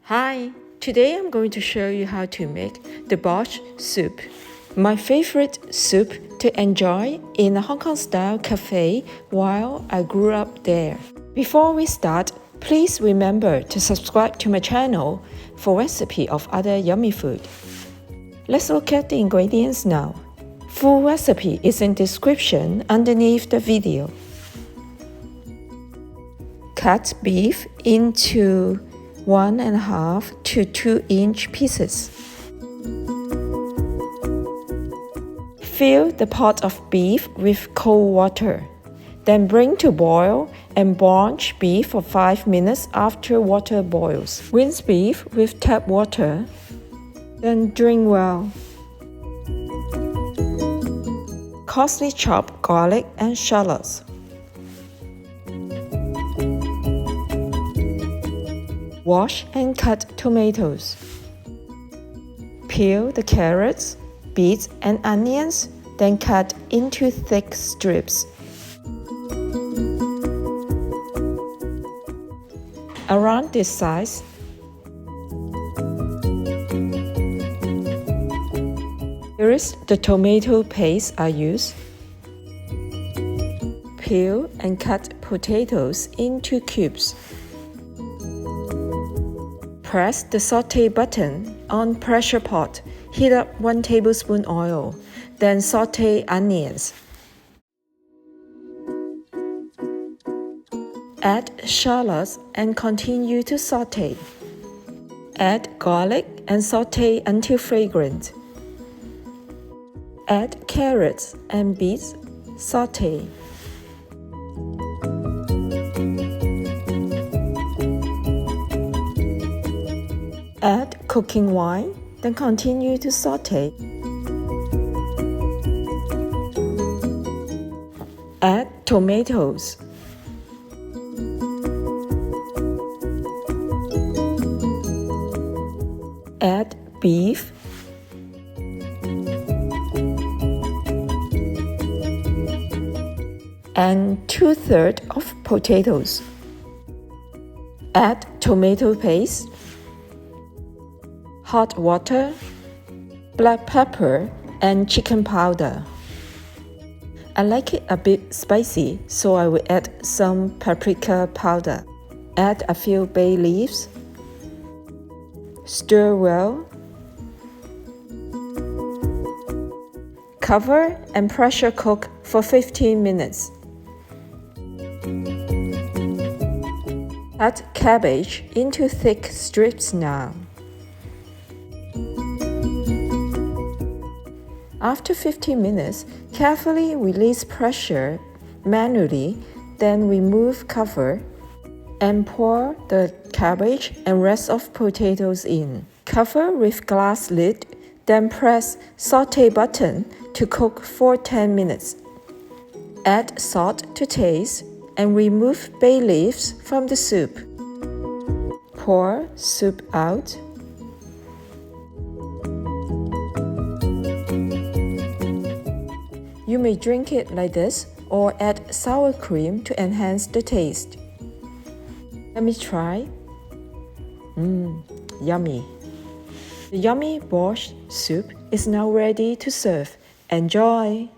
Hi, today I'm going to show you how to make the Borscht soup, my favorite soup to enjoy in a Hong Kong-style cafe while I grew up there. Before we start, please remember to subscribe to my channel for recipe of other yummy food. Let's look at the ingredients now. Full recipe is in description underneath the video. Cut beef into 1.5 to 2-inch pieces. Fill the pot of beef with cold water. Then bring to boil and blanch beef for 5 minutes after water boils. Rinse beef with tap water, then drain well. Coarsely chop garlic and shallots. Wash and cut tomatoes. Peel the carrots, beets, and onions, then cut into thick strips. Around this size. Here is the tomato paste I use. Peel and cut potatoes into cubes. Press the sauté button on pressure pot. Heat up 1 tablespoon oil, then sauté onions. Add shallots and continue to sauté. Add garlic and sauté until fragrant. Add carrots and beets, sauté. Add cooking wine, then continue to sauté. Add tomatoes. Add beef. And 2/3 of potatoes. Add tomato paste, hot water, black pepper, and chicken powder. I like it a bit spicy, so I will add some paprika powder. Add a few bay leaves. Stir well. Cover and pressure cook for 15 minutes. Cut cabbage into thick strips now. After 15 minutes, carefully release pressure manually, then remove cover and pour the cabbage and rest of potatoes in. Cover with glass lid, then press sauté button to cook for 10 minutes. Add salt to taste and remove bay leaves from the soup. Pour soup out. You may drink it like this or add sour cream to enhance the taste. Let me try. Yummy. The yummy borscht soup is now ready to serve. Enjoy!